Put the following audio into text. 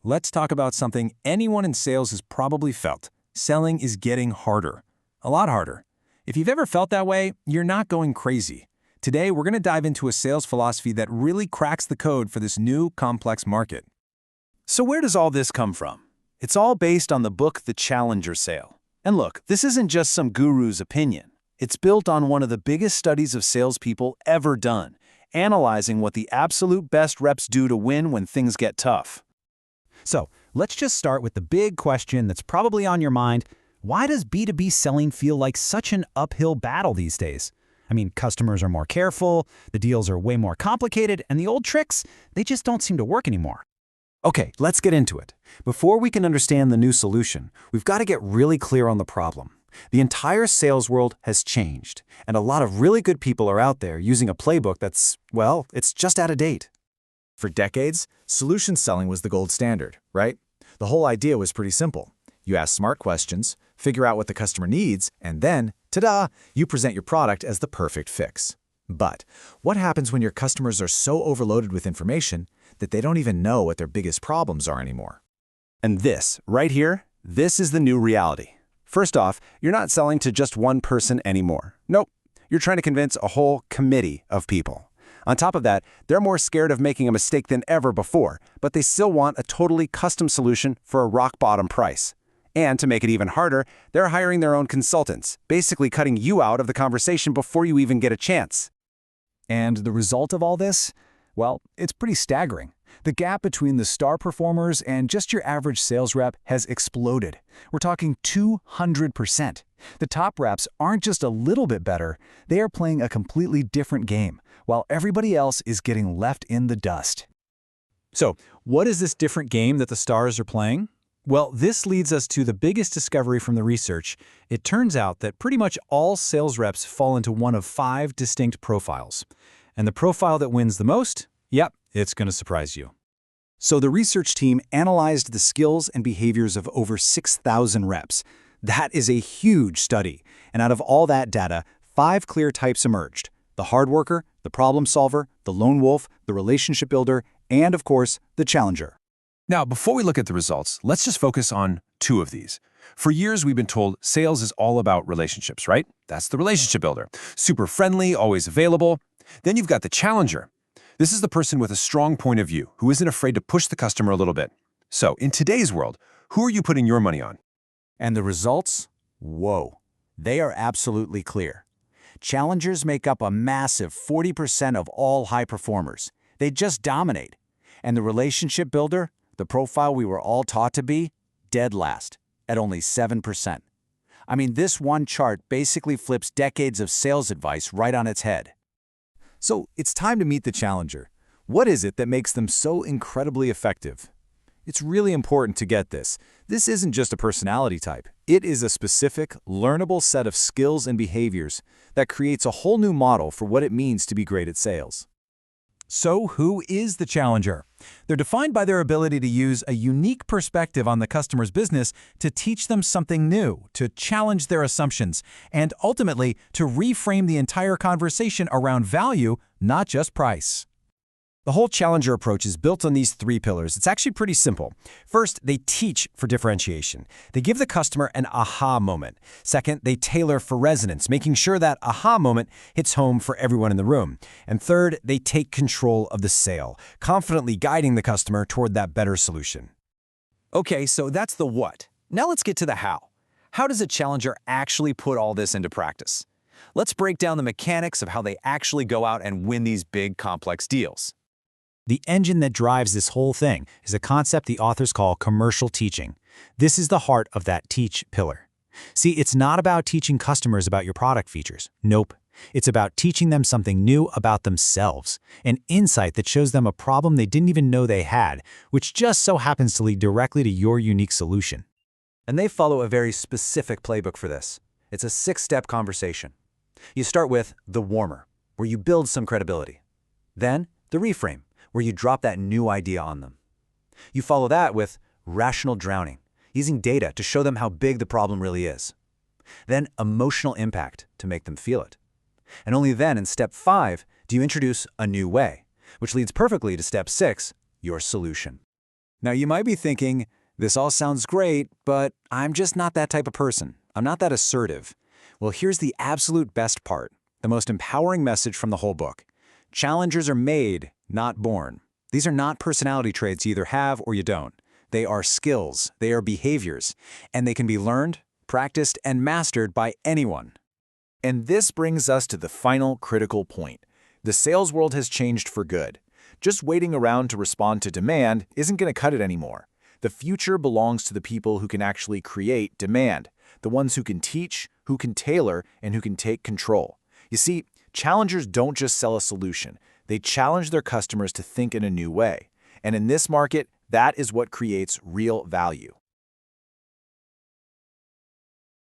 let's talk about something anyone in sales has probably felt. Selling is getting harder. A lot harder. If you've ever felt that way, you're not going crazy. Today, we're going to dive into a sales philosophy that really cracks the code for this new, complex market. So where does all this come from? It's all based on the book The Challenger Sale. And look, this isn't just some guru's opinion. It's built on one of the biggest studies of salespeople ever done, analyzing what the absolute best reps do to win when things get tough. So, let's just start with the big question that's probably on your mind. Why does B2B selling feel like such an uphill battle these days? I mean, customers are more careful, the deals are way more complicated, and the old tricks, they just don't seem to work anymore. Okay, let's get into it. Before we can understand the new solution, we've got to get really clear on the problem. The entire sales world has changed, and a lot of really good people are out there using a playbook that's, well, it's just out of date. For decades, solution selling was the gold standard, right? The whole idea was pretty simple. You ask smart questions, figure out what the customer needs, and then, ta-da, you present your product as the perfect fix. But what happens when your customers are so overloaded with information that they don't even know what their biggest problems are anymore? And this, right here, this is the new reality. First off, you're not selling to just one person anymore. Nope, you're trying to convince a whole committee of people. On top of that, they're more scared of making a mistake than ever before, but they still want a totally custom solution for a rock-bottom price. And to make it even harder, they're hiring their own consultants, basically cutting you out of the conversation before you even get a chance. And the result of all this? Well, it's pretty staggering. The gap between the star performers and just your average sales rep has exploded. We're talking 200%. The top reps aren't just a little bit better, they are playing a completely different game, while everybody else is getting left in the dust. So, what is this different game that the stars are playing? Well, this leads us to the biggest discovery from the research. It turns out that pretty much all sales reps fall into one of 5 distinct profiles. And the profile that wins the most? Yep, it's going to surprise you. So the research team analyzed the skills and behaviors of over 6,000 reps. That is a huge study. And out of all that data, 5 clear types emerged: the hard worker, the problem solver, the lone wolf, the relationship builder, and of course, the challenger. Now, before we look at the results, let's just focus on 2 of these. For years, we've been told sales is all about relationships, right? That's the relationship builder. Super friendly, always available. Then you've got the challenger. This is the person with a strong point of view, who isn't afraid to push the customer a little bit. So, in today's world, who are you putting your money on? And the results? Whoa. They are absolutely clear. Challengers make up a massive 40% of all high performers. They just dominate. And the relationship builder, the profile we were all taught to be, dead last, at only 7%. I mean, this one chart basically flips decades of sales advice right on its head. So it's time to meet the challenger. What is it that makes them so incredibly effective? It's really important to get this. This isn't just a personality type. It is a specific, learnable set of skills and behaviors that creates a whole new model for what it means to be great at sales. So who is the challenger? They're defined by their ability to use a unique perspective on the customer's business to teach them something new, to challenge their assumptions, and ultimately to reframe the entire conversation around value, not just price. The whole challenger approach is built on these 3 pillars. It's actually pretty simple. First, they teach for differentiation. They give the customer an aha moment. Second, they tailor for resonance, making sure that aha moment hits home for everyone in the room. And third, they take control of the sale, confidently guiding the customer toward that better solution. Okay, so that's the what. Now let's get to the how. How does a challenger actually put all this into practice? Let's break down the mechanics of how they actually go out and win these big, complex deals. The engine that drives this whole thing is a concept the authors call commercial teaching. This is the heart of that teach pillar. See, it's not about teaching customers about your product features. Nope. It's about teaching them something new about themselves, an insight that shows them a problem they didn't even know they had, which just so happens to lead directly to your unique solution. And they follow a very specific playbook for this. It's a 6-step conversation. You start with the warmer, where you build some credibility. Then the reframe, where you drop that new idea on them. You follow that with rational drowning, using data to show them how big the problem really is. Then emotional impact to make them feel it. And only then, in step 5, do you introduce a new way, which leads perfectly to step 6, your solution. Now, you might be thinking, this all sounds great, but I'm just not that type of person. I'm not that assertive. Well, here's the absolute best part, the most empowering message from the whole book. Challengers are made, not born. These are not personality traits you either have or you don't. They are skills, they are behaviors, and they can be learned, practiced, and mastered by anyone. And this brings us to the final critical point. The sales world has changed for good. Just waiting around to respond to demand isn't going to cut it anymore. The future belongs to the people who can actually create demand, the ones who can teach, who can tailor, and who can take control. You see, challengers don't just sell a solution. They challenge their customers to think in a new way. And in this market, that is what creates real value.